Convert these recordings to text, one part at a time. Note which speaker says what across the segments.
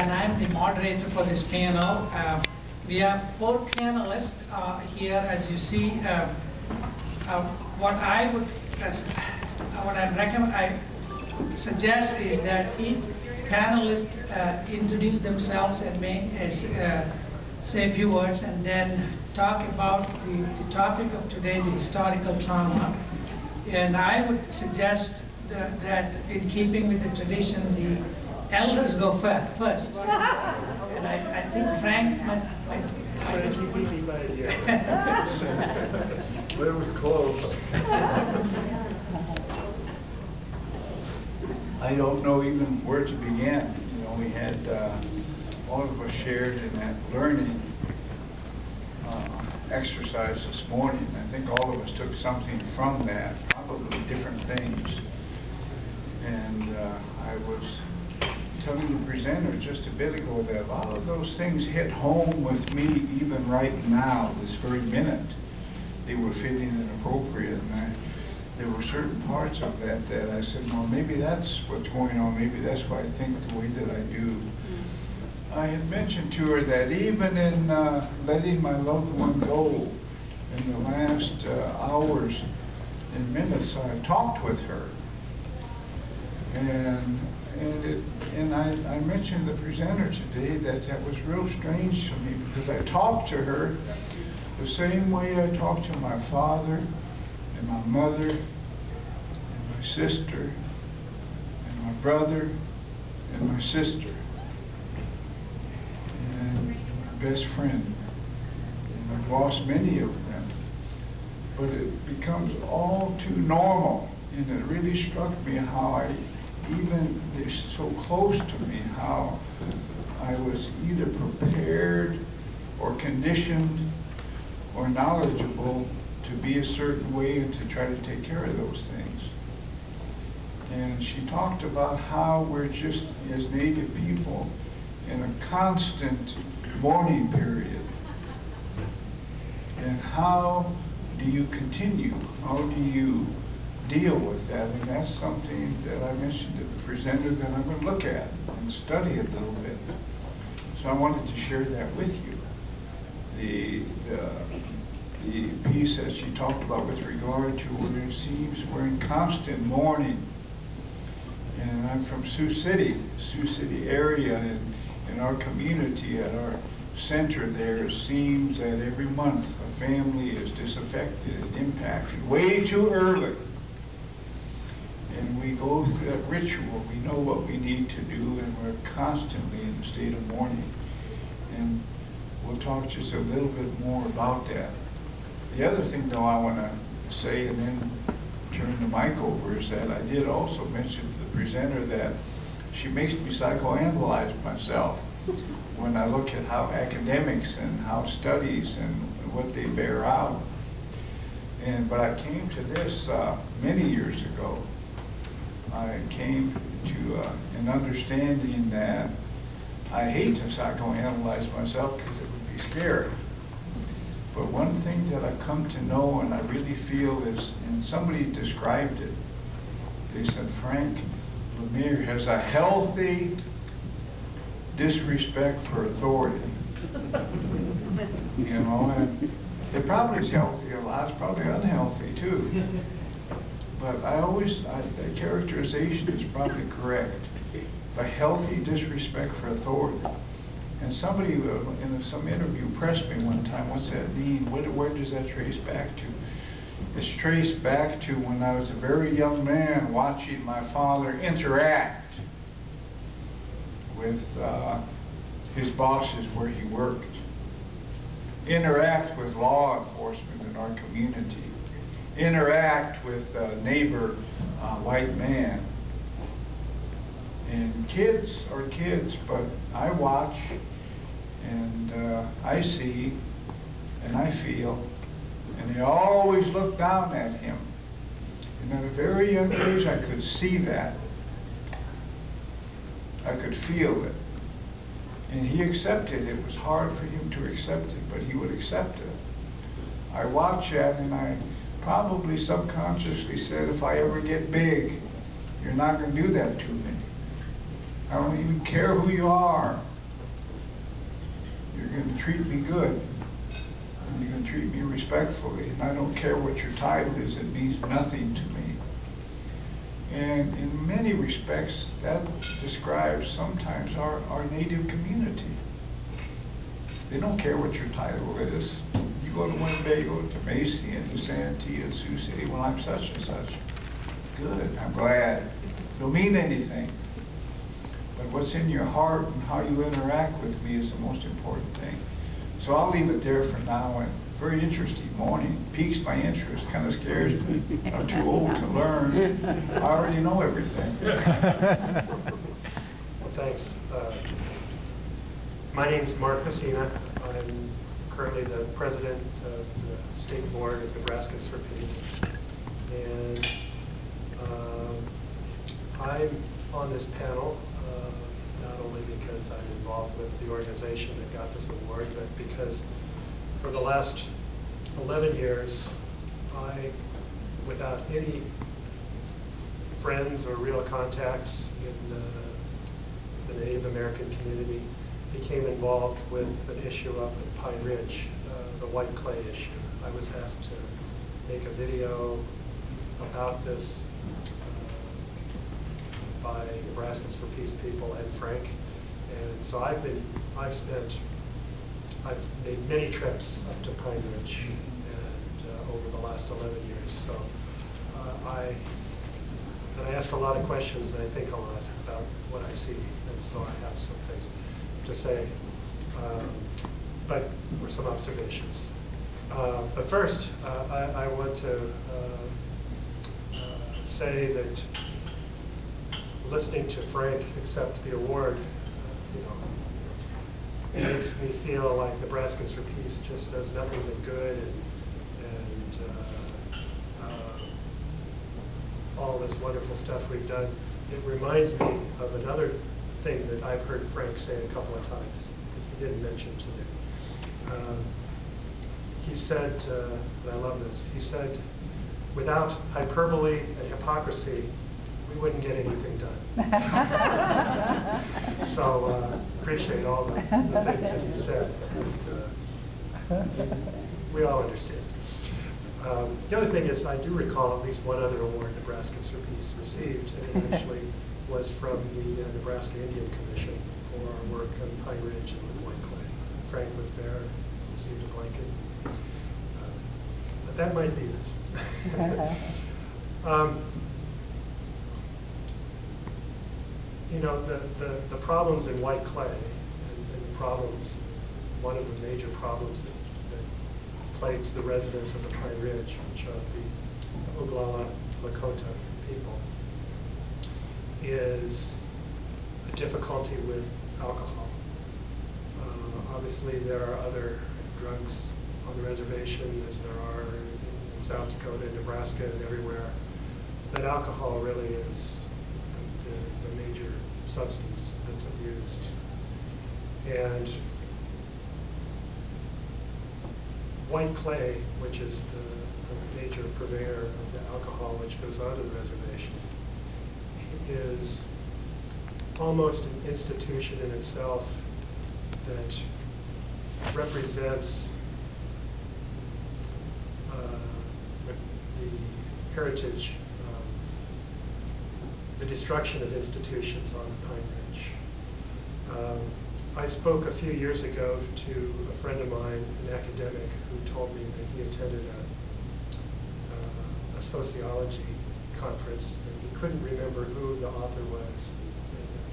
Speaker 1: and I'm the moderator for this panel. We have 4 panelists here, as you see. What I suggest is that each panelist introduce themselves and say a few words, and then talk about the topic of today, the historical trauma. And I would suggest that in keeping with the tradition, the elders go first. And I think Frank might
Speaker 2: But it was close. I don't know even where to begin. You know, we had all of us shared in that learning exercise this morning. I think all of us took something from that, probably different things. And I was telling the presenter just a bit ago that a lot of those things hit home with me even right now, this very minute. They were fitting and appropriate, and there were certain parts of that that I said, well, maybe that's what's going on, maybe that's why I think the way that I do. I had mentioned to her that even in letting my loved one go in the last hours and minutes, I talked with her. And I mentioned to the presenter today that was real strange to me, because I talked to her the same way I talked to my father and my mother and my sister and my brother and my sister and my best friend. And I've lost many of them. But it becomes all too normal. And it really struck me how they're so close to me, how I was either prepared or conditioned or knowledgeable to be a certain way and to try to take care of those things. And she talked about how we're just, as Native people, in a constant mourning period. And how do you continue? How do you deal with that? And that's something that I mentioned to the presenter that I'm going to look at and study a little bit. So I wanted to share that with you. The piece that she talked about with regard to where it seems we're in constant mourning. And I'm from Sioux City area, and in our community, at our center there, it seems that every month a family is disaffected and impacted way too early. And we go through that ritual. We know what we need to do, and we're constantly in a state of mourning. And we'll talk just a little bit more about that. The other thing, though, I want to say, and then turn the mic over, is that I did also mention to the presenter that she makes me psychoanalyze myself when I look at how academics and how studies and what they bear out. But I came to this many years ago. I came to an understanding that I hate to psychoanalyze myself because it would be scary. But one thing that I've come to know, and I really feel is, and somebody described it, they said, Frank, LaMere has a healthy disrespect for authority. You know, and it probably is healthy a lot, it's probably unhealthy too. But the characterization is probably correct. A healthy disrespect for authority. And somebody in some interview pressed me one time, what's that mean? Where does that trace back to? It's traced back to when I was a very young man watching my father interact with his bosses where he worked. Interact with law enforcement in our community. Interact with a neighbor, white man. And kids are kids, but I watch and I see and I feel, and they always look down at him. And at a very young age, I could see that. I could feel it. And he accepted it. It was hard for him to accept it, but he would accept it. I watched that, and I probably subconsciously said, if I ever get big, you're not going to do that to me. I don't even care who you are. treat me good. And you're going to treat me respectfully. And I don't care what your title is, it means nothing to me. And in many respects, that describes sometimes our native community. They don't care what your title is. You go to Winnebago, to Macy, and to Santee, and Sioux City, well, I'm such and such. Good, I'm glad. Don't mean anything. But what's in your heart and how you interact with me is the most important thing. So I'll leave it there for now. And very interesting morning. Piques my interest, kind of scares me. I'm too old to learn. I already know everything.
Speaker 3: Well, thanks. My name is Mark Vasina. I'm currently the president of the State Board of Nebraskans for Peace. And I'm on this panel not only because I'm involved with the organization that got this award, but because for the last 11 years, I, without any friends or real contacts in the Native American community, became involved with an issue up at Pine Ridge, the white clay issue. I was asked to make a video about this by Nebraskans for Peace people and Frank. And so I've made many trips up to Pine Ridge and over the last 11 years. So I ask a lot of questions and I think a lot about what I see. And so I have some things to say, or some observations. But first, I want to say that listening to Frank accept the award, it makes me feel like Nebraskans for Peace just does nothing but good, and all this wonderful stuff we've done. It reminds me of another thing that I've heard Frank say a couple of times, that he didn't mention today. He said, and I love this, he said, without hyperbole and hypocrisy, we wouldn't get anything done. So appreciate all the things that he said. And, we all understand. The other thing is I do recall at least one other award Nebraskans for Peace received, and it actually was from the Nebraska Indian Commission for our work on Pine Ridge and with white clay. Frank was there, received a blanket. But that might be it. The problems in white clay, and the problems, one of the major problems that plagues the residents of the Pine Ridge, which are the Oglala Lakota people, is a difficulty with alcohol. Obviously, there are other drugs on the reservation, as there are in South Dakota, Nebraska, and everywhere. But alcohol really is the major substance that's abused. And white clay, which is the major purveyor of the alcohol which goes onto the reservation, is almost an institution in itself that represents the heritage, the destruction of institutions on Pine Ridge. I spoke a few years ago to a friend of mine, an academic, who told me that he attended a sociology conference, and he couldn't remember who the author was,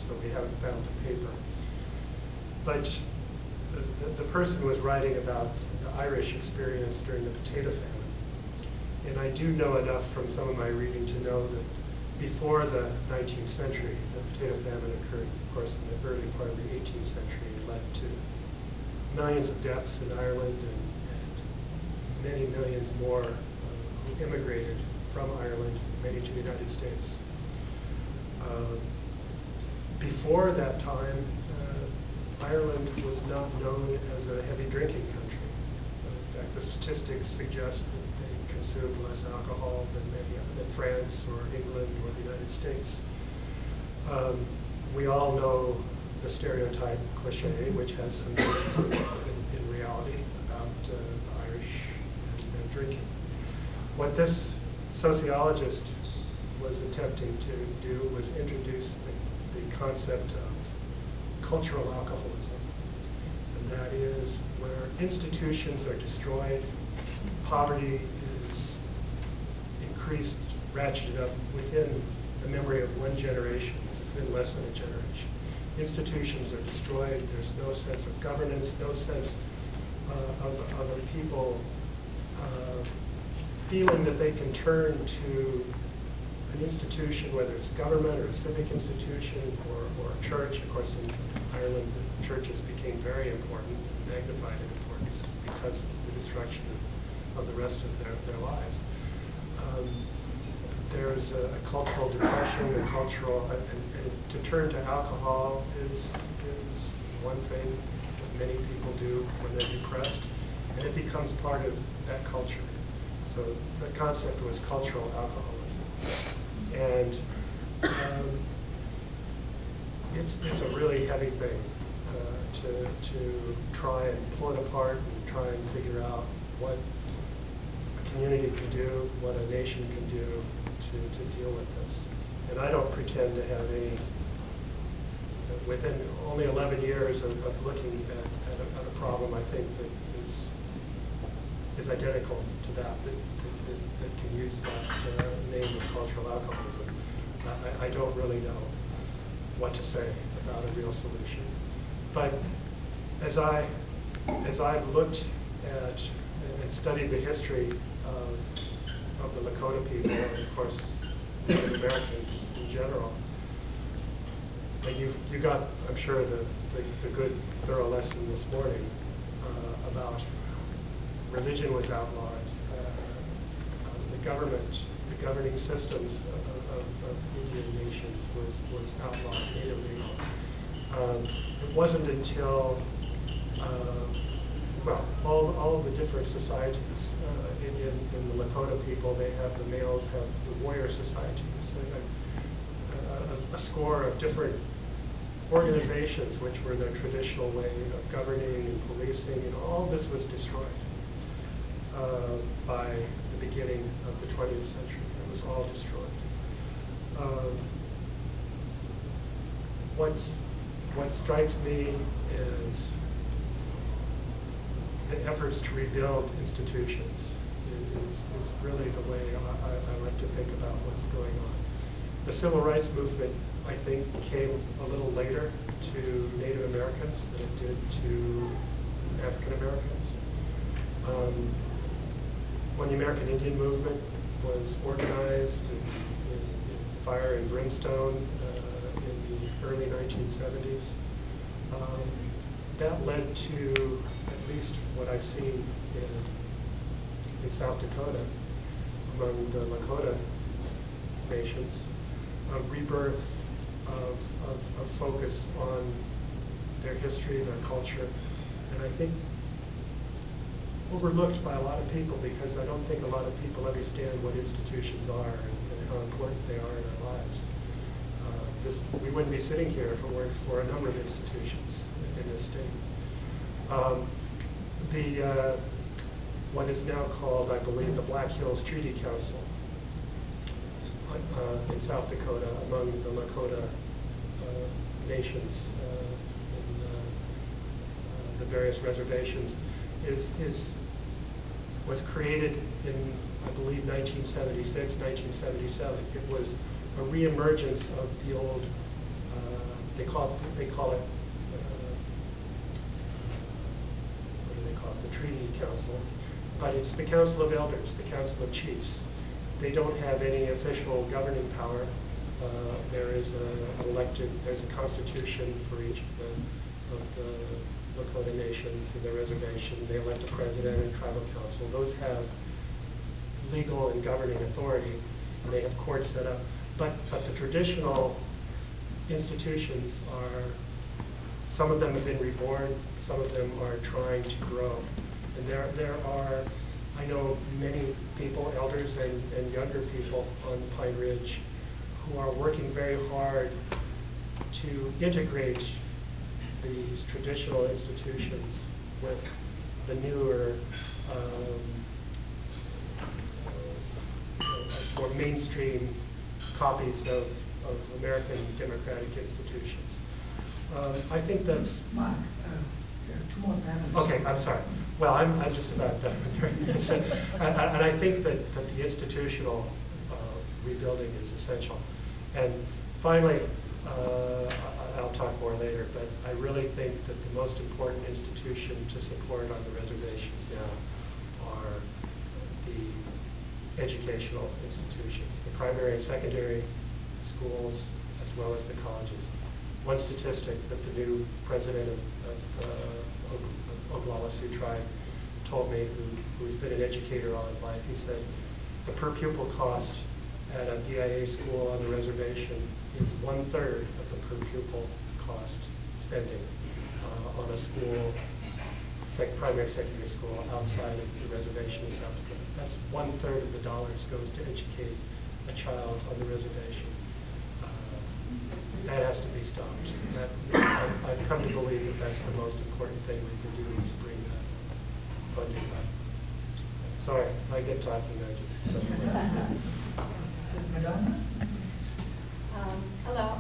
Speaker 3: so we haven't found the paper. But the person was writing about the Irish experience during the potato famine. And I do know enough from some of my reading to know that before the 19th century, the potato famine occurred, of course, in the early part of the 18th century, and led to millions of deaths in Ireland and many millions more who immigrated from Ireland, many to the United States. Before that time, Ireland was not known as a heavy drinking country. In fact, the statistics suggest that they consumed less alcohol than France or England or the United States. We all know the stereotype cliche, which has some basis in reality about the Irish and drinking. What this sociologist was attempting to do was introduce the concept of cultural alcoholism. And that is where institutions are destroyed, poverty is increased, ratcheted up within the memory of one generation, within less than a generation. Institutions are destroyed, there's no sense of governance, no sense of a people feeling that they can turn to an institution, whether it's government or a civic institution or a church. Of course, in Ireland, the churches became very important, magnified in importance because of the destruction of the rest of their lives. There's a cultural depression, and to turn to alcohol is one thing that many people do when they're depressed, and it becomes part of that culture. So the concept was cultural alcoholism. And it's a really heavy thing to try and pull it apart and try and figure out what a community can do, what a nation can do to deal with this. And I don't pretend to have any, within only 11 years of looking at a problem, I think that is identical to that can use that name of cultural alcoholism. I don't really know what to say about a real solution. But as I've looked at and studied the history of the Lakota people, and of course Native Americans in general, and you got, I'm sure, the good, thorough lesson this morning about religion was outlawed. The government, the governing systems of Indian nations was outlawed, made illegal. It wasn't until, well, all of the different societies in the Lakota people, the males have the warrior societies, a score of different organizations which were their traditional way of governing and policing, and all this was destroyed by the beginning of the 20th century. It was all destroyed. What strikes me is the efforts to rebuild institutions is really the way I like to think about what's going on. The civil rights movement, I think, came a little later to Native Americans than it did to African Americans. When the American Indian movement was organized in fire and brimstone in the early 1970s, that led to, at least what I've seen in South Dakota, among the Lakota nations, a rebirth of focus on their history, their culture, and I think overlooked by a lot of people, because I don't think a lot of people understand what institutions are and how important they are in our lives. We wouldn't be sitting here if it weren't for a number of institutions in this state. What is now called, I believe, the Black Hills Treaty Council in South Dakota, among the Lakota nations in the various reservations, was created in, I believe, 1976, 1977. It was a reemergence of the old, they call it, what do they call it, the Treaty Council, but it's the Council of Elders, the Council of Chiefs. They don't have any official governing power. There is there's a constitution for each of the Lakota nations and their reservation. They elect a president and tribal council. Those have legal and governing authority, and they have courts set up. But the traditional institutions are, some of them have been reborn, some of them are trying to grow. And there are, I know many people, elders and younger people on Pine Ridge, who are working very hard to integrate these traditional institutions with the newer, more mainstream copies of American democratic institutions. I think that's...
Speaker 1: Mark, there are two more panels.
Speaker 3: Okay, I'm sorry. Well, I'm just about done with this. And I think that the institutional rebuilding is essential. And finally, I'll talk more later, but I really think that the most important institution to support on the reservations now are the educational institutions, the primary and secondary schools, as well as the colleges. One statistic that the new president of Oglala Sioux tribe told me, who's been an educator all his life, he said the per pupil cost at a DIA school on the reservation is 1/3 of the per pupil cost spending on a school, primary secondary school outside of the reservation in South Dakota. That's 1/3 of the dollars goes to educate a child on the reservation. That has to be stopped. I've come to believe that that's the most important thing we can do is bring that funding up. Sorry, I get talking. I just.
Speaker 1: Madonna?
Speaker 4: Hello.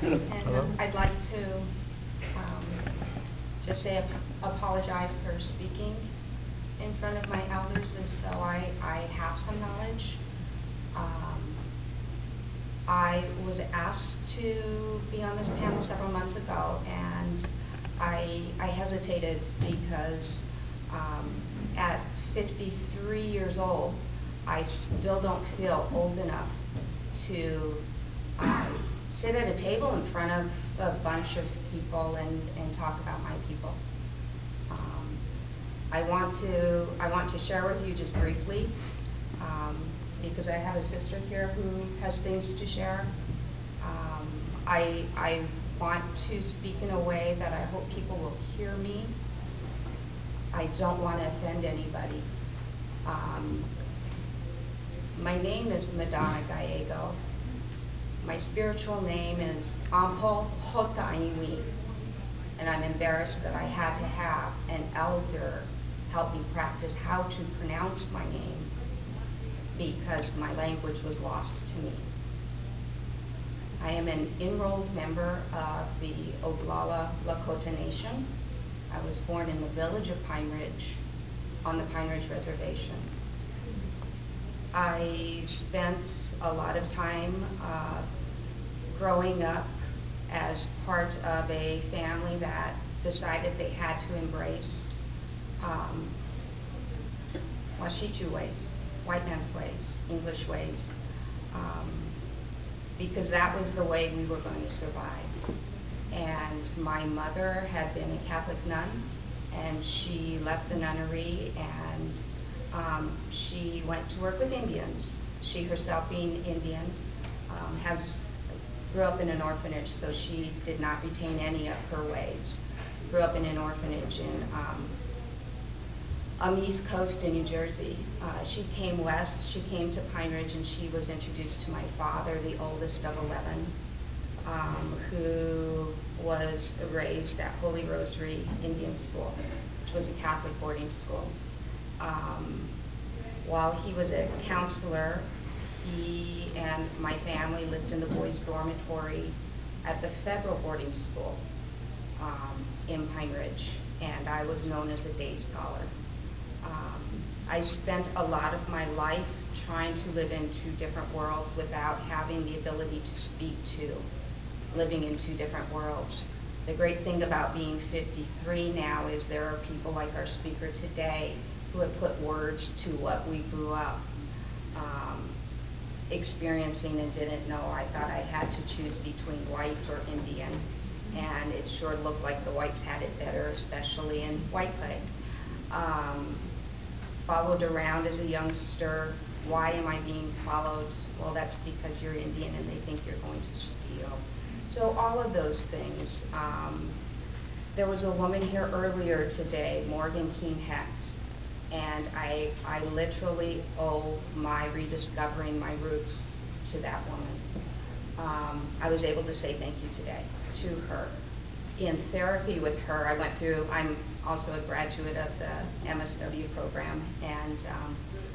Speaker 5: Hello.
Speaker 4: And
Speaker 5: Hello.
Speaker 4: I'd like to just say apologize for speaking in front of my elders as though I have some knowledge. I was asked to be on this panel several months ago, and I hesitated because at 53 years old, I still don't feel old enough to sit at a table in front of a bunch of people and talk about my people. I want to share with you just briefly, because I have a sister here who has things to share. I want to speak in a way that I hope people will hear me. I don't want to offend anybody. My name is Madonna Gallego. My spiritual name is Ampo Hotaiwi, and I'm embarrassed that I had to have an elder help me practice how to pronounce my name because my language was lost to me. I am an enrolled member of the Oglala Lakota Nation. I was born in the village of Pine Ridge on the Pine Ridge Reservation. I spent a lot of time growing up as part of a family that decided they had to embrace Washichu ways, white man's ways, English ways, because that was the way we were going to survive. And my mother had been a Catholic nun, and she left the nunnery and she went to work with Indians. She herself being Indian, grew up in an orphanage, so she did not retain any of her ways. Grew up in an orphanage on the East Coast in New Jersey. She came west, she came to Pine Ridge, and she was introduced to my father, the oldest of 11, who was raised at Holy Rosary Indian School, which was a Catholic boarding school. While he was a counselor, he and my family lived in the boys' dormitory at the federal boarding school in Pine Ridge, and I was known as a day scholar. I spent a lot of my life trying to live in two different worlds without having the ability to speak to living in two different worlds. The great thing about being 53 now is there are people like our speaker today who have put words to what we grew up experiencing and didn't know. I thought I had to choose between white or Indian, and it sure looked like the whites had it better, especially in White Leg. Followed around as a youngster. Why am I being followed? Well, that's because you're Indian and they think you're going to steal. So all of those things. There was a woman here earlier today, Morgan King Hecht, and I literally owe my rediscovering my roots to that woman. I was able to say thank you today to her. in therapy with her, I went through, I'm also a graduate of the MSW program, and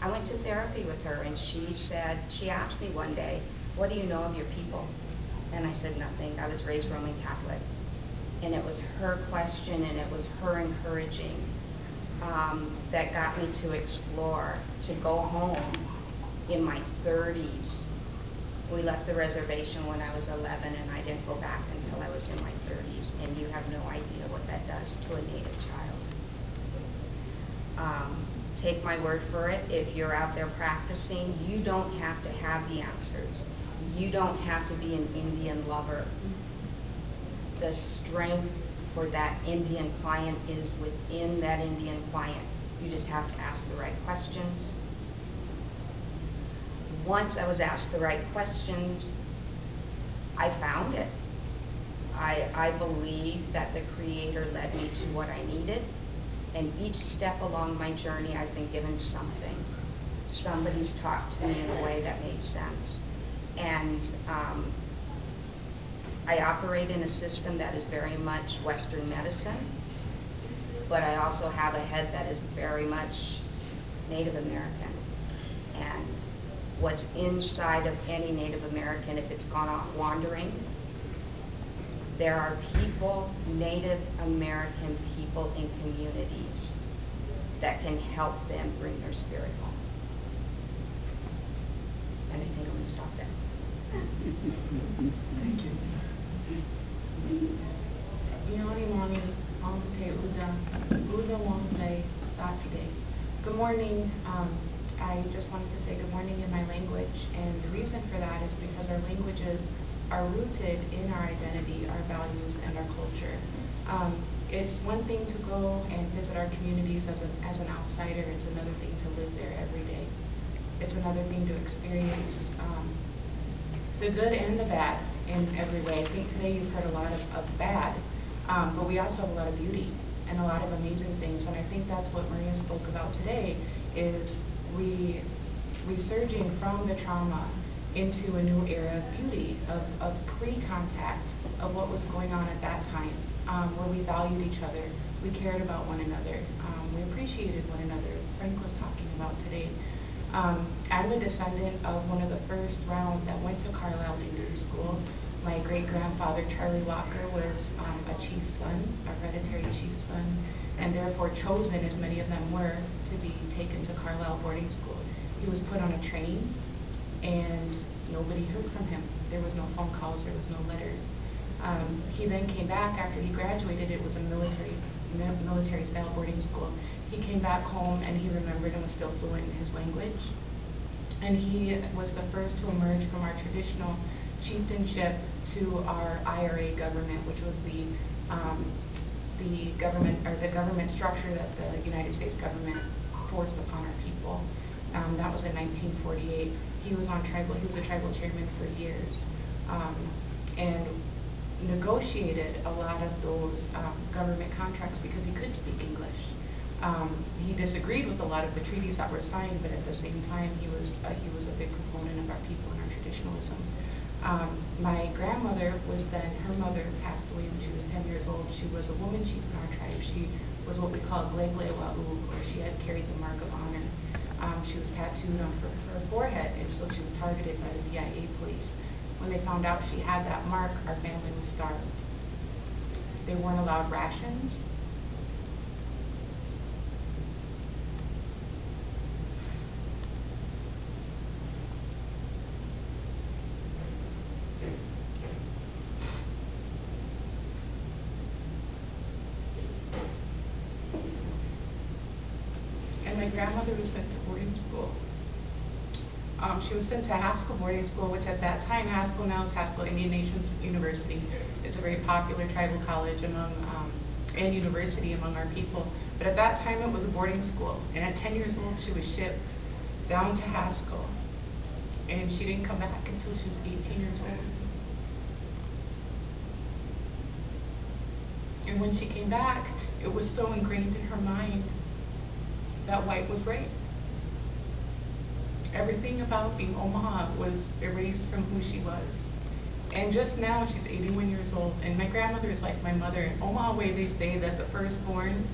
Speaker 4: I went to therapy with her, and she asked me one day, what do you know of your people? And I said, nothing. I was raised Roman Catholic. And it was her question, and it was her encouraging that got me to explore, to go home in my 30s. We left the reservation when I was 11, and I didn't go back until I was in my 30s, and you have no idea what that does to a Native child. Take my word for it, if you're out there practicing, you don't have to have the answers. You don't have to be an Indian lover. The strength for that Indian client is within that Indian client. You just have to ask the right questions. Once I was asked the right questions, I found it. I believe that the Creator led me to what I needed, and each step along my journey I've been given something. Somebody's talked to me in a way that made sense. And I operate in a system that is very much Western medicine, but I also have a head that is very much Native American. And what's inside of any Native American, if it's gone off wandering, there are people, Native American people in communities that can help them bring their spirit home. And I think I'm going to stop there.
Speaker 1: Thank you.
Speaker 5: Good morning. I just wanted to say good morning in my language, and the reason for that is because our languages are rooted in our identity, our values, and our culture. It's one thing to go and visit our communities as an outsider. It's another thing to live there every day. It's another thing to experience the good and the bad in every way. I think today you've heard a lot of bad, but we also have a lot of beauty and a lot of amazing things, and I think that's what Maria spoke about today, is resurging from the trauma into a new era of beauty, of pre-contact, of what was going on at that time, where we valued each other, we cared about one another, we appreciated one another, as Frank was talking about today. I'm the descendant of one of the first rounds that went to Carlisle Indian School. My great-grandfather, Charlie Walker, was a chief's son, a hereditary chief's son, and therefore chosen, as many of them were, to be taken to Carlisle boarding school. He was put on a train, and nobody heard from him. There was no phone calls, there was no letters. He then came back after he graduated. It was a military-style boarding school. He came back home, and he remembered and was still fluent in his language. And he was the first to emerge from our traditional chieftainship to our IRA government, which was the government structure that the United States government forced upon our people. That was in 1948. He was a tribal chairman for years, and negotiated a lot of those government contracts because he could speak English. He disagreed with a lot of the treaties that were signed, but at the same time, he was a big proponent of our people and our traditionalism. My grandmother was then, her mother passed away when she was 10 years old. She was a woman chief in our tribe. She was what we call Glegle Wa'u, or she had carried the mark of honor. She was tattooed on her forehead, and so she was targeted by the DIA police. When they found out she had that mark, our family was starved. They weren't allowed rations. My grandmother was sent to boarding school. She was sent to Haskell boarding school, which at that time, Haskell now is Haskell Indian Nations University. It's a very popular tribal college and university among our people. But at that time, it was a boarding school. And at 10 years old, she was shipped down to Haskell. And she didn't come back until she was 18 years old. And when she came back, it was so ingrained in her mind that white was right. Everything about being Omaha was erased from who she was. And just now, she's 81 years old, and my grandmother is like my mother. In Omaha way, they say that the firstborn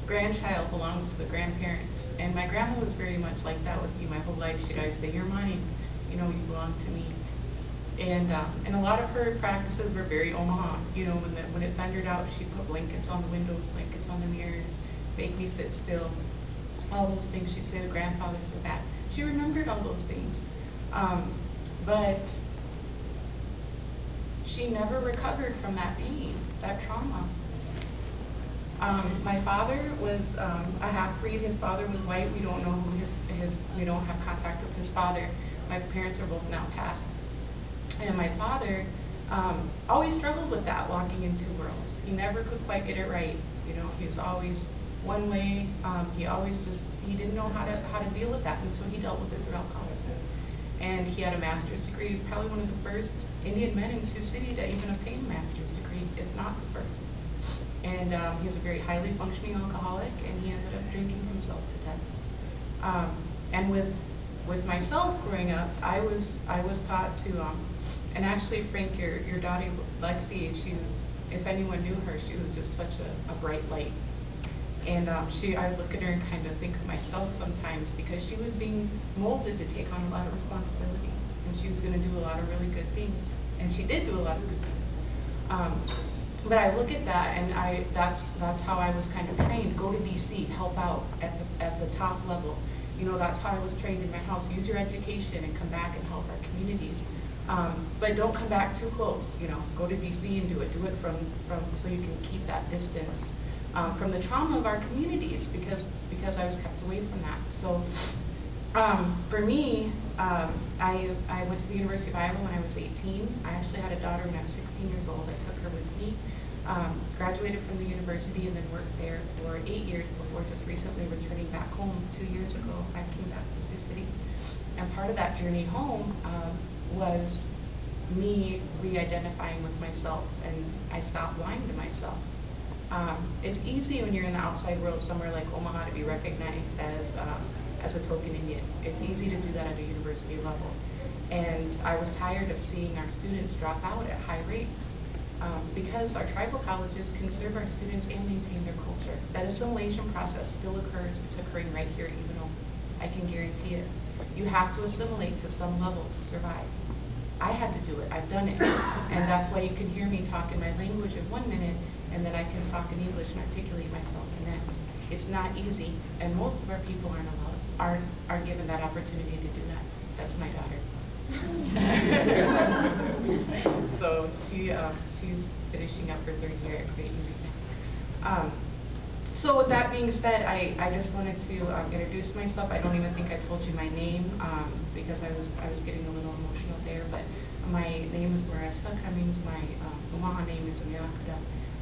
Speaker 5: grandchild belongs to the grandparents. And my grandma was very much like that with me my whole life. She'd always say, "You're mine, you know, you belong to me." And a lot of her practices were very Omaha. You know, when it thundered out, she'd put blankets on the windows, blankets on the mirrors, make me sit still. All those things. She'd say the grandfathers are back. She remembered all those things. But she never recovered from that pain, that trauma. My father was a half-breed. His father was white. We don't know who we don't have contact with his father. My parents are both now passed. And my father always struggled with that, walking in two worlds. He never could quite get it right. You know, he was always one way. He didn't know how to deal with that, and so he dealt with it through alcoholism. And he had a master's degree. He was probably one of the first Indian men in Sioux City to even obtain a master's degree, if not the first. And he was a very highly functioning alcoholic, and he ended up drinking himself to death. And with myself growing up, I was taught to, and actually, Frank, your daughter Lexi, if anyone knew her, she was just such a bright light. And I would look at her and kind of think of myself sometimes, because she was being molded to take on a lot of responsibility, and she was going to do a lot of really good things, and she did do a lot of good things. But I look at that, and that's how I was kind of trained. Go to DC, help out at the top level. You know, that's how I was trained in my house. Use your education and come back and help our communities. But don't come back too close. You know, go to DC and do it. Do it from so you can keep that distance from the trauma of our communities, because I was kept away from that. So for me, I went to the University of Iowa when I was 18. I actually had a daughter when I was 16 years old. I took her with me. Graduated from the university and then worked there for 8 years before just recently returning back home 2 years ago. I came back to Sioux City. And part of that journey home was me re-identifying with myself, and I stopped lying to myself. It's easy when you're in the outside world somewhere like Omaha to be recognized as a token Indian. It's easy to do that at a university level. And I was tired of seeing our students drop out at high rates. Because our tribal colleges can serve our students and maintain their culture. That assimilation process still occurs. It's occurring right here, even though I can guarantee it. You have to assimilate to some level to survive. I had to do it. I've done it. And that's why you can hear me talk in my language in 1 minute, and then I can talk in English and articulate myself the next. It's not easy, and most of our people aren't given that opportunity to do that. That's my daughter. So she's finishing up her 3rd year at Great Uni now. So with that being said, I just wanted to introduce myself. I don't even think I told you my name because I was getting a little emotional there. But my name is Marisa Cummings. My Omaha name is Nebraska.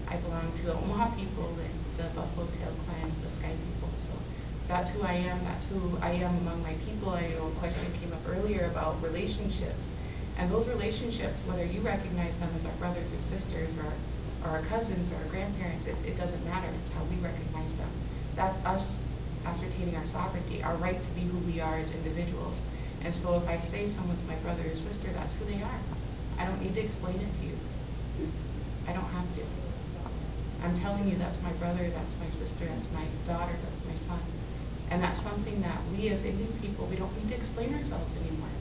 Speaker 5: I belong to the Omaha people, the Buffalo Tail Clan, the Sky people. So that's who I am. That's who I am among my people. I know a question came up earlier about relationships. And those relationships, whether you recognize them as our brothers or sisters or our cousins or our grandparents, it doesn't matter. It's how we recognize them. That's us ascertaining our sovereignty, our right to be who we are as individuals. And so if I say someone's my brother or sister, that's who they are. I don't need to explain it to you. I don't have to. I'm telling you that's my brother, that's my sister, that's my daughter, that's my son. And that's something that we as Indian people, we don't need to explain ourselves anymore.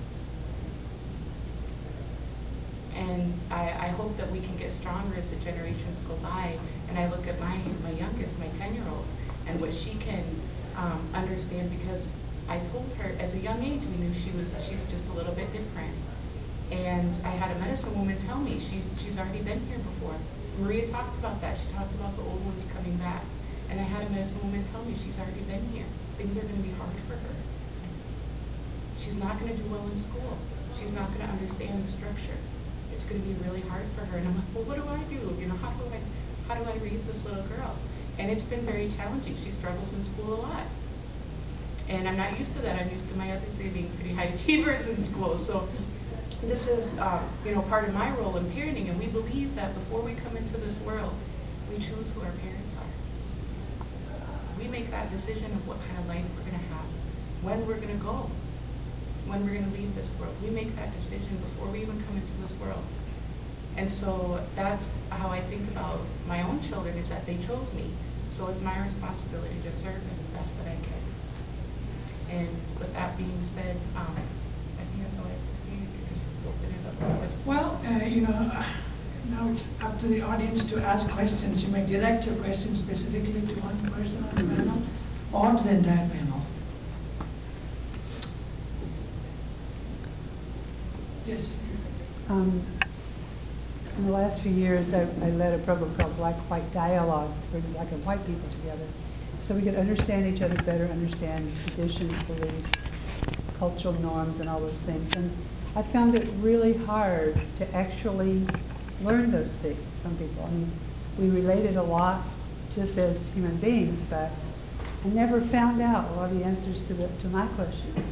Speaker 5: And I hope that we can get stronger as the generations go by. And I look at my youngest, my 10-year-old, and what she can understand, because I told her as a young age we knew she's just a little bit different. And I had a medicine woman tell me she's already been here before. Maria talked about that. She talked about the old ones coming back. And I had a medicine woman tell me she's already been here. Things are going to be hard for her. She's not going to do well in school. She's not going to understand the structure. It's going to be really hard for her. And I'm like, well, what do I do? You know, how do I raise this little girl? And it's been very challenging. She struggles in school a lot. And I'm not used to that. I'm used to my other 3 being pretty high achievers in school. So this is, part of my role in parenting. And we believe that before we come into this world, we choose who our parents are. We make that decision of what kind of life we're going to have, when we're going to go, when we're going to leave this world. We make that decision before we even come into this world. And so that's how I think about my own children, is that they chose me. So it's my responsibility to serve them the best that I can. And with that being said, I think that's all I have to say. Just open it up.
Speaker 1: Well, now it's up to the audience to ask questions. You may direct your questions specifically to one person on the panel or to the entire panel. Yes.
Speaker 6: In the last few years, I led a program called Black-White Dialogues, to bring black and white people together, so we could understand each other better, understand traditions, beliefs, cultural norms, and all those things. And I found it really hard to actually learn those things from people. I mean, we related a lot just as human beings, but I never found out a lot of the answers to my question.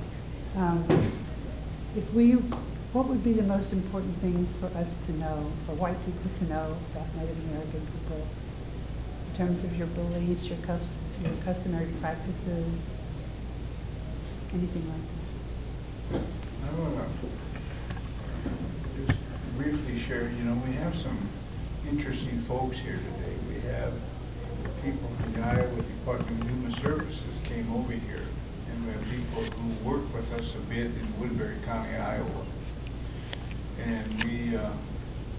Speaker 6: What would be the most important things for us to know, for white people to know about Native American people, in terms of your beliefs, your customary practices, anything like that?
Speaker 2: I want to just briefly share, we have some interesting folks here today. We have people from the Iowa Department of Human Services came over here, and we have people who work with us a bit in Woodbury County, Iowa. And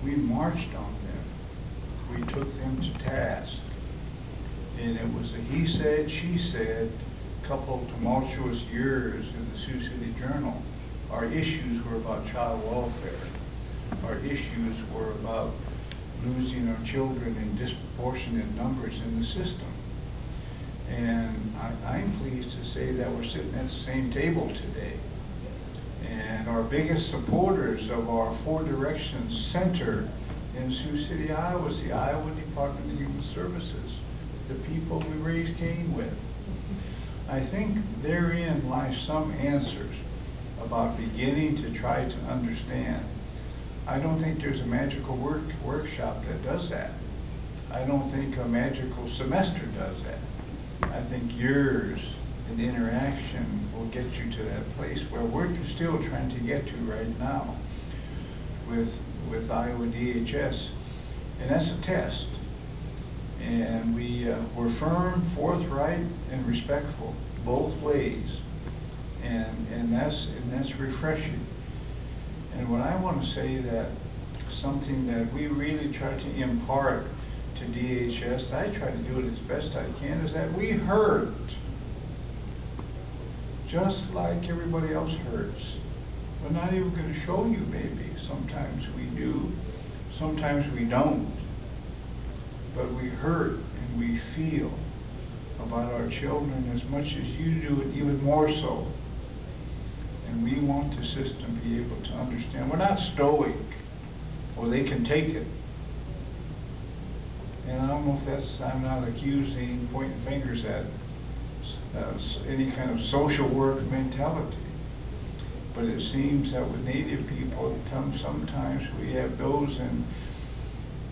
Speaker 2: we marched on them. We took them to task. And it was a he said, she said, couple tumultuous years in the Sioux City Journal. Our issues were about child welfare. Our issues were about losing our children in disproportionate numbers in the system. And I'm pleased to say that we're sitting at the same table today. And our biggest supporters of our Four Directions Center in Sioux City, Iowa is the Iowa Department of Human Services, the people we raised Cain with. I think therein lies some answers about beginning to try to understand. I don't think there's a magical workshop that does that. I don't think a magical semester does that. I think years and interaction will get you to that place where we're still trying to get to right now with Iowa DHS. And that's a test. And we're firm, forthright, and respectful both ways. And that's refreshing. And what I want to say, that something that we really try to impart to DHS, I try to do it as best I can, is that we hurt just like everybody else hurts. We're not even going to show you maybe. Sometimes we do, sometimes we don't. But we hurt and we feel about our children as much as you do, and even more so. And we want the system to be able to understand. We're not stoic, or they can take it. And I don't know if that's, I'm not accusing, pointing fingers at any kind of social work mentality. But it seems that with Native people, it comes sometimes we have those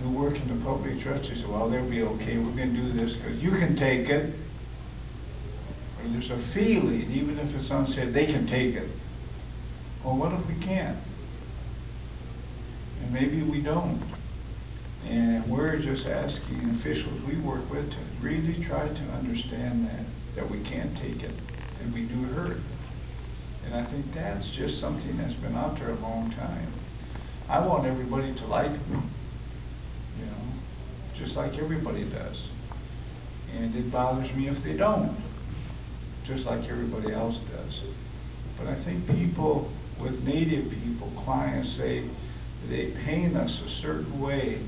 Speaker 2: who work in the public trust. They say, well, they'll be okay, we're going to do this because you can take it. Or there's a feeling, even if it's unsaid, they can take it. Well, what if we can't? And maybe we don't. And we're just asking officials we work with to really try to understand that we can't take it, and we do hurt. And I think that's just something that's been out there a long time. I want everybody to like me, just like everybody does. And it bothers me if they don't, just like everybody else does. But I think people, with Native people, clients say they paint us a certain way,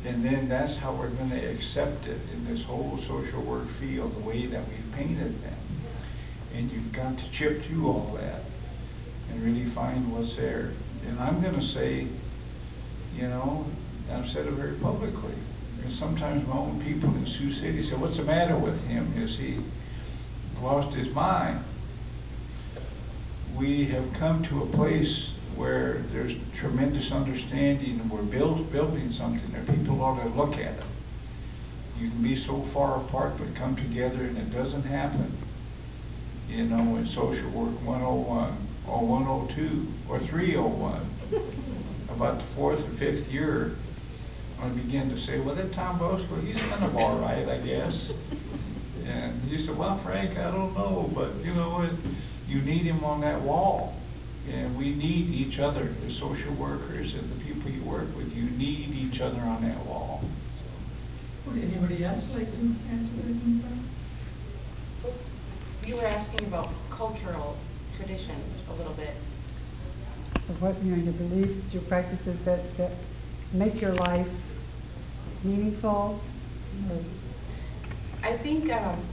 Speaker 2: and then that's how we're going to accept it in this whole social work field, the way that we've painted them. And you've got to chip through all that and really find what's there. And I'm going to say, I've said it very publicly, and sometimes my own people in Sioux City say, what's the matter with him? Is he lost his mind? We have come to a place where there's tremendous understanding, and we're building something that people ought to look at it. You can be so far apart but come together, and it doesn't happen, in social work 101 or 102 or 301 about the 4th or 5th year, I began to say, well, that Tom Bosco, he's kind of all right, I guess. And he said, well, Frank, I don't know, but you know what, you need him on that wall. And we need each other, the social workers and the people you work with. You need each other on that wall.
Speaker 1: Would anybody else like to answer that?
Speaker 5: You were asking about cultural traditions a little bit.
Speaker 6: Of what, you know, your beliefs, your practices that make your life meaningful?
Speaker 5: I think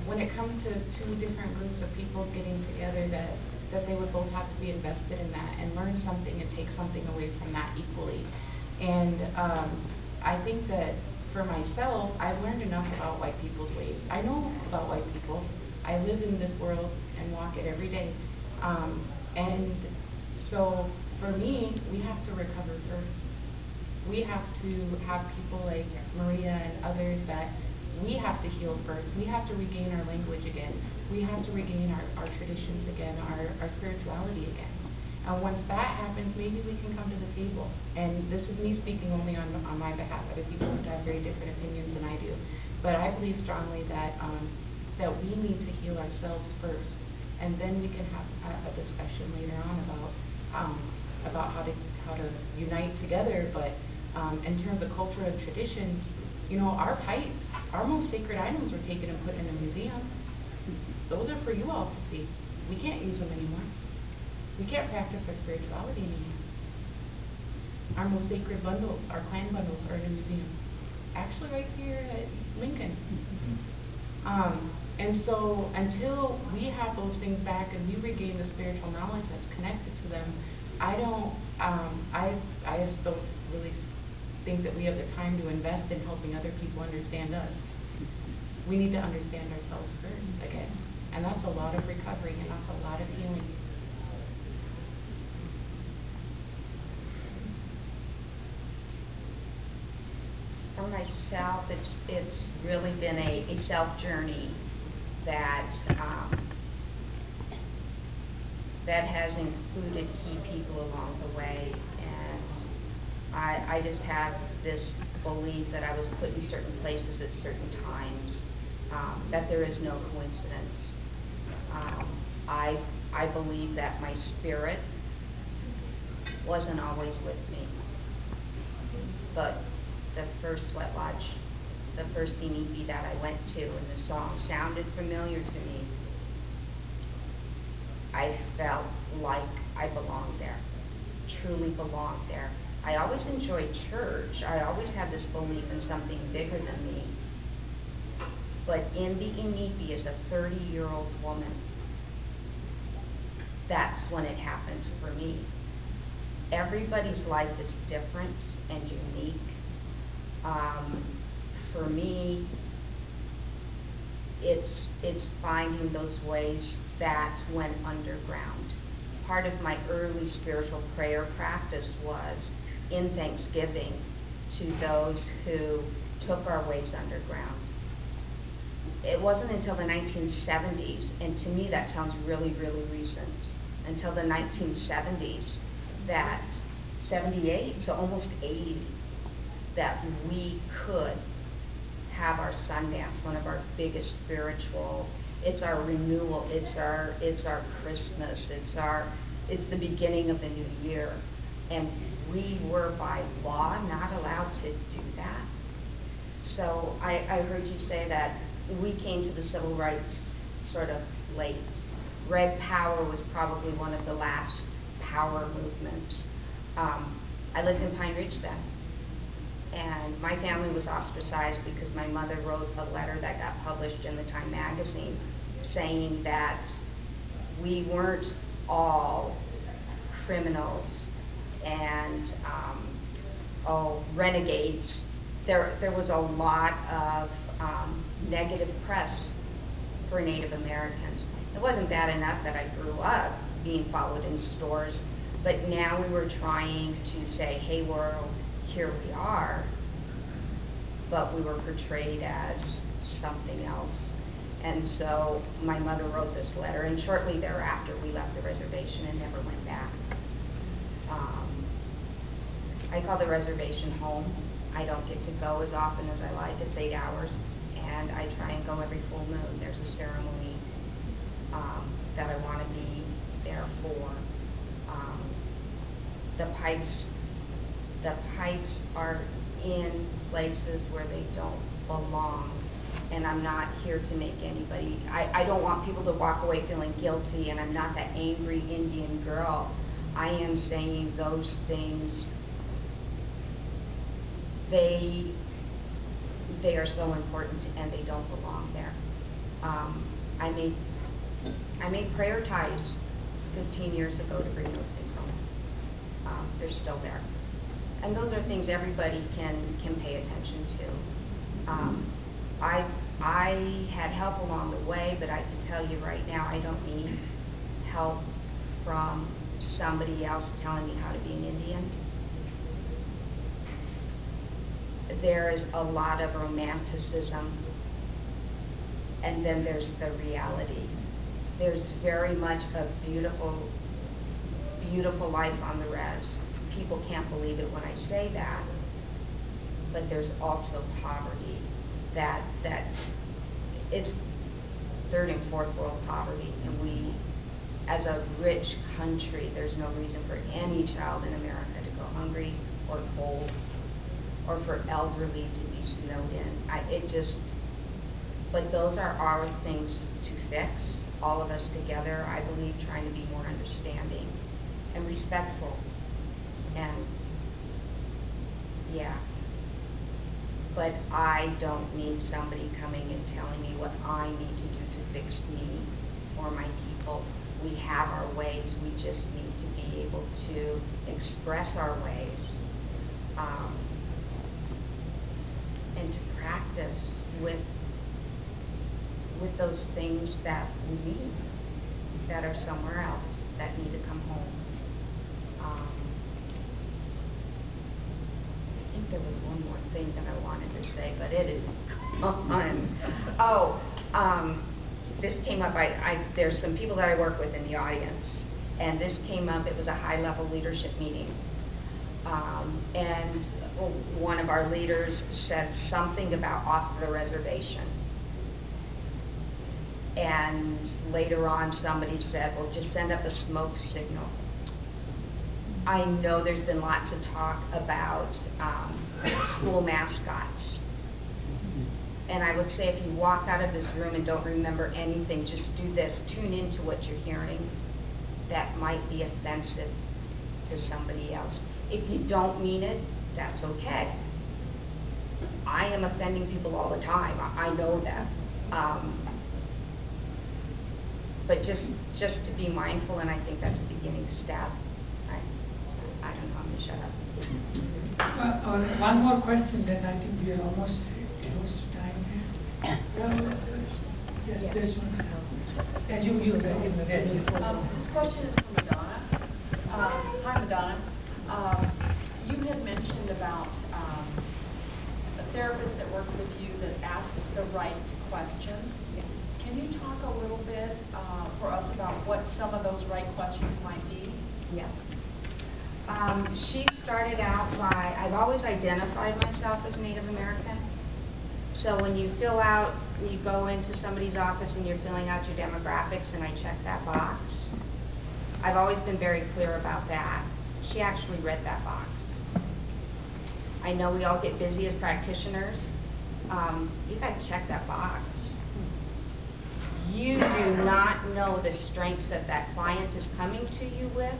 Speaker 5: when it comes to two different groups of people getting together, that they would both have to be invested in that and learn something and take something away from that equally. And I think that for myself, I've learned enough about white people's ways. I know about white people. I live in this world and walk it every day. And so for me, we have to recover first. We have to have people like Maria and others that we have to heal first. We have to regain our language again. We have to regain our traditions again, our spirituality again. And once that happens, maybe we can come to the table. And this is me speaking only on my behalf. Other people could have very different opinions than I do. But I believe strongly that that we need to heal ourselves first, and then we can have a discussion later on about how to unite together. But in terms of culture and traditions, you know, our pipes, our most sacred items were taken and put in a museum. Those are for you all to see. We can't use them anymore. We can't practice our spirituality anymore. Our most sacred bundles, our clan bundles, are in a museum. Actually right here at Lincoln. And so until we have those things back and we regain the spiritual knowledge that's connected to them, I just don't really think that we have the time to invest in helping other people understand us. We need to understand ourselves first again. And that's a lot of recovery, and that's a lot of healing.
Speaker 4: For myself, it's really been a self journey that that has included key people along the way, and I just have this belief that I was put in certain places at certain times, that there is no coincidence. I believe that my spirit wasn't always with me, but the first sweat lodge, the first DNP that I went to, and the song sounded familiar to me, I felt like I belonged there, truly belonged there. I always enjoyed church. I always had this belief in something bigger than me. But in the Inipi, as a 30-year-old woman, that's when it happened for me. Everybody's life is different and unique. For me, it's finding those ways that went underground. Part of my early spiritual prayer practice was in thanksgiving to those who took our ways underground. It wasn't until the 1970s, and to me that sounds really, really recent, until the 1970s, that 78 to almost 80, that we could have our Sundance, one of our biggest spiritual, it's our renewal, it's our Christmas, it's the beginning of the new year. And we were by law not allowed to do that. So I heard you say that we came to the civil rights sort of late. Red Power was probably one of the last power movements. I lived in Pine Ridge then, and my family was ostracized because my mother wrote a letter that got published in the Time magazine saying that we weren't all criminals and renegades. There was a lot of negative press for Native Americans. It wasn't bad enough that I grew up being followed in stores, but now we were trying to say, hey world, here we are, but we were portrayed as something else. And so my mother wrote this letter, and shortly thereafter we left the reservation and never went back. I call the reservation home. I don't get to go as often as I like. It's 8 hours, and I try and go every full moon. There's a ceremony that I want to be there for. The pipes are in places where they don't belong, and I'm not here to make anybody, I don't want people to walk away feeling guilty, and I'm not that angry Indian girl. I am saying those things, they are so important and they don't belong there. I made prayer ties 15 years ago to bring those things home. They're still there. And those are things everybody can pay attention to. I had help along the way, but I can tell you right now, I don't need help from somebody else telling me how to be an Indian. There is a lot of romanticism, and then there's the reality. There's very much a beautiful, beautiful life on the res. People can't believe it when I say that, but there's also poverty. That it's third and fourth world poverty, and we, as a rich country, there's no reason for any child in America to go hungry or cold, or for elderly to be snowed in. But those are our things to fix, all of us together, I believe, trying to be more understanding and respectful. And yeah, but I don't need somebody coming and telling me what I need to do to fix me or my people. We have our ways, we just need to be able to express our ways, and to practice with those things that we need, that are somewhere else, that need to come home. I think there was one more thing that I wanted to say, but it is gone. This came up, there's some people that I work with in the audience, and this came up. It was a high-level leadership meeting. And one of our leaders said something about off the reservation. And later on, somebody said, well, just send up a smoke signal. I know there's been lots of talk about school mascots. And I would say if you walk out of this room and don't remember anything, just do this. Tune into what you're hearing. That might be offensive to somebody else. If you don't mean it, that's okay. I am offending people all the time. I know that. But just to be mindful, and I think that's a beginning step. I don't know, I'm going to shut up.
Speaker 1: One more question, then I think we are almost close to time here. Yes, this one. Yeah, you read.
Speaker 7: This question is from Madonna. Hi, Madonna. You had mentioned about a therapist that worked with you that asked the right questions. Can you talk a little bit for us about what some of those right questions might be?
Speaker 4: Yeah. She started out by, I've always identified myself as Native American. So when you fill out, you go into somebody's office and you're filling out your demographics, and I check that box. I've always been very clear about that. She actually read that box. I know we all get busy as practitioners. You got to check that box. You do not know the strengths that that client is coming to you with,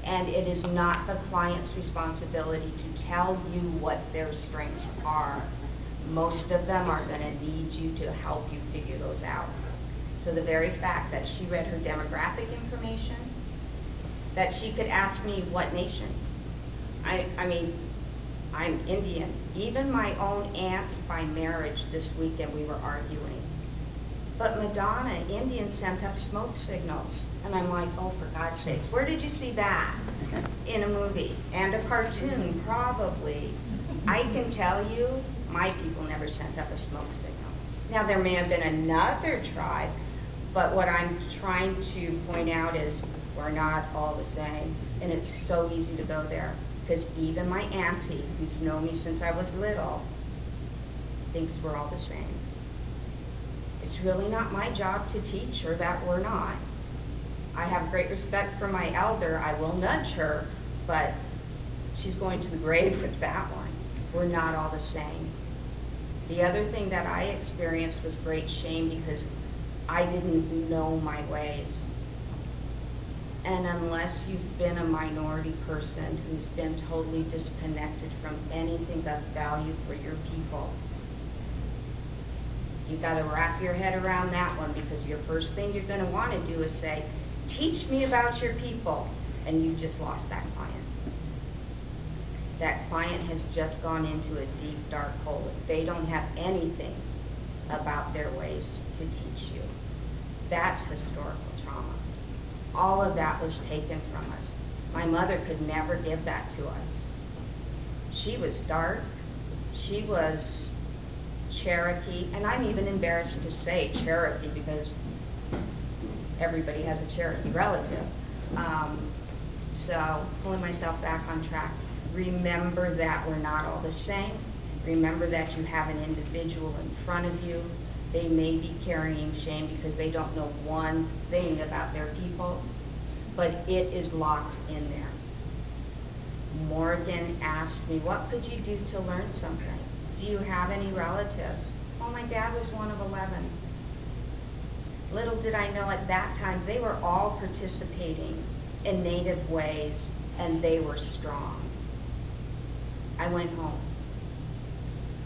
Speaker 4: and it is not the client's responsibility to tell you what their strengths are. Most of them are going to need you to help you figure those out. So the very fact that she read her demographic information, that she could ask me what nation. I mean, I'm Indian. Even my own aunt by marriage this weekend, we were arguing. But Madonna, Indian, sent up smoke signals. And I'm like, oh, for God's sakes, where did you see that? In a movie. And a cartoon, probably. I can tell you, my people never sent up a smoke signal. Now, there may have been another tribe, but what I'm trying to point out is we're not all the same. And it's so easy to go there. because even my auntie, who's known me since I was little, thinks we're all the same. It's really not my job to teach her that we're not. I have great respect for my elder. I will nudge her, but she's going to the grave with that one. We're not all the same. The other thing that I experienced was great shame because I didn't know my ways. And unless you've been a minority person who's been totally disconnected from anything of value for your people, you got to wrap your head around that one, because your first thing you're going to want to do is say, teach me about your people, and you've just lost that client. That client has just gone into a deep, dark hole. They don't have anything about their ways to teach you. That's historical trauma. All of that was taken from us. My mother could never give that to us. She was dark. She was Cherokee, and I'm even embarrassed to say Cherokee because everybody has a Cherokee relative. So pulling myself back on track. Remember that we're not all the same. Remember that you have an individual in front of you. They may be carrying shame because they don't know one thing about their people, but it is locked in there. Morgan asked me, what could you do to learn something? Do you have any relatives? Well, my dad was one of 11. Little did I know at that time they were all participating in Native ways, and they were strong. I went home.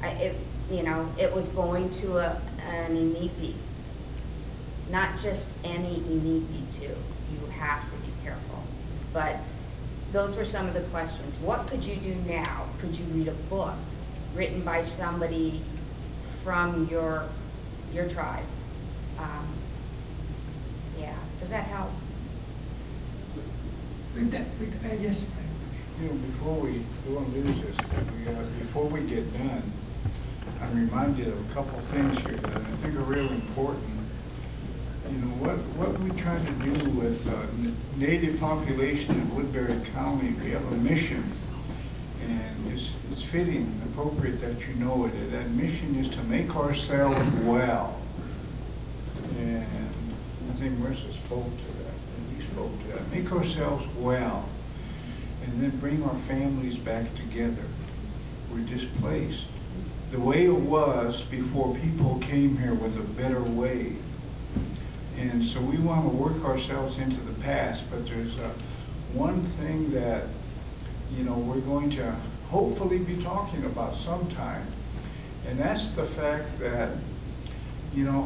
Speaker 4: It was going to an inipi. Not just any inipi too. You have to be careful. But those were some of the questions. What could you do now? Could you read a book written by somebody from your tribe? Yeah, does that help?
Speaker 1: Yes.
Speaker 2: Before we go and lose this, before we get done, I'm reminded of a couple things here that I think are really important. What we try to do with Native population in Woodbury County, we have a mission, and it's fitting, appropriate that you know it. That mission is to make ourselves well. And I think Marisa spoke to that, and we spoke to that. Make ourselves well, and then bring our families back together. We're displaced. The way it was before people came here was a better way. And so we want to work ourselves into the past, but there's one thing that we're going to hopefully be talking about sometime, and that's the fact that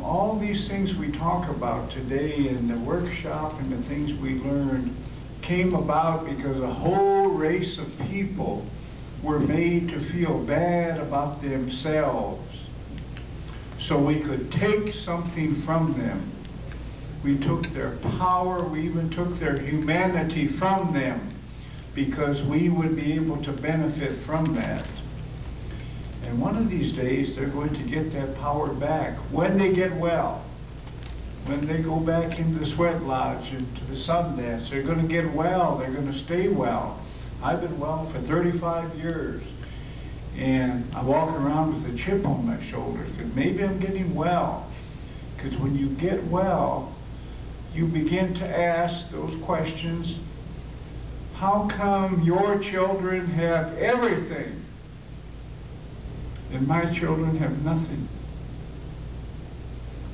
Speaker 2: all these things we talk about today in the workshop and the things we learned came about because a whole race of people were made to feel bad about themselves so we could take something from them. We took their power, we even took their humanity from them because we would be able to benefit from that. And one of these days they're going to get that power back when they get well. When they go back into the sweat lodge and to the sun dance, they're going to get well, they're going to stay well. I've been well for 35 years, and I walk around with a chip on my shoulder because maybe I'm getting well. Because when you get well, you begin to ask those questions. How come your children have everything and my children have nothing?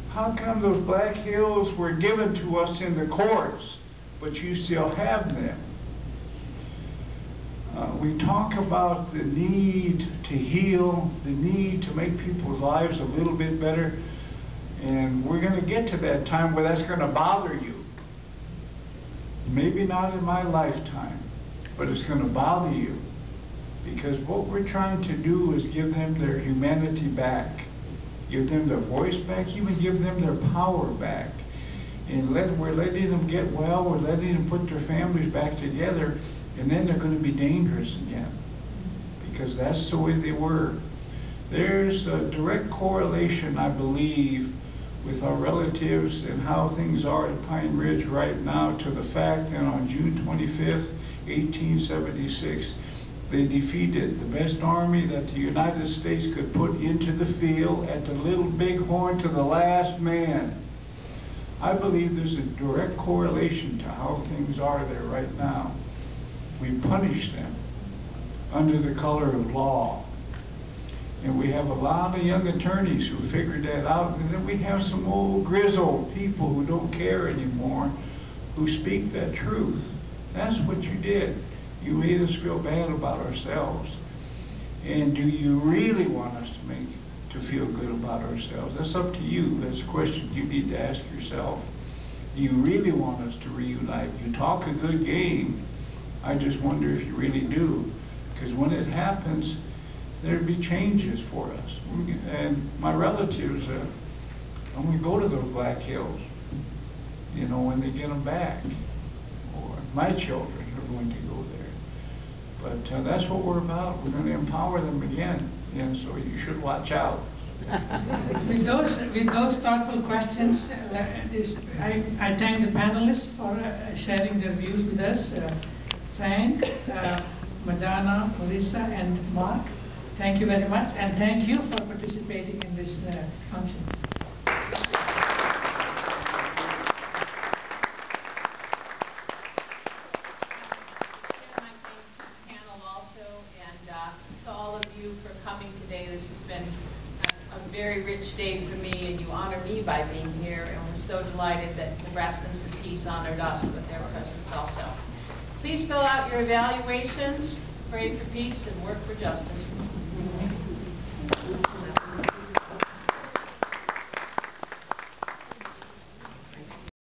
Speaker 2: How come those Black Hills were given to us in the courts, but you still have them? We talk about the need to heal, the need to make people's lives a little bit better, and we're going to get to that time where that's going to bother you. Maybe not in my lifetime, but it's going to bother you, because what we're trying to do is give them their humanity back, give them their voice back, even give them their power back. And we're letting them get well, we're letting them put their families back together, and then they're going to be dangerous again, because that's the way they were. There's a direct correlation, I believe, with our relatives and how things are at Pine Ridge right now to the fact that on June 25th, 1876, They defeated the best army that the United States could put into the field at the Little Bighorn to the last man. I believe there's a direct correlation to how things are there right now. We punish them under the color of law. And we have a lot of young attorneys who figured that out, and then we have some old grizzled people who don't care anymore, who speak that truth. That's what you did. You made us feel bad about ourselves. And do you really want us to feel good about ourselves? That's up to you. That's a question you need to ask yourself. Do you really want us to reunite? You talk a good game. I just wonder if you really do. Because when it happens, there'd be changes for us. And my relatives, I'm going to go to those Black Hills, you know, when they get them back. Or my children are going to go there. But that's what we're about. We're going to empower them again. And so you should watch out.
Speaker 1: With those thoughtful questions, I thank the panelists for sharing their views with us. Frank, Madonna, Marisa, and Mark, thank you very much, and thank you for participating in this function.
Speaker 7: To all of you for coming today. This has been a very rich day for me, and you honor me by being here, and we're so delighted that Nebraskans for Peace honored us with their presence also. Please fill out your evaluations, pray for peace, and work for justice.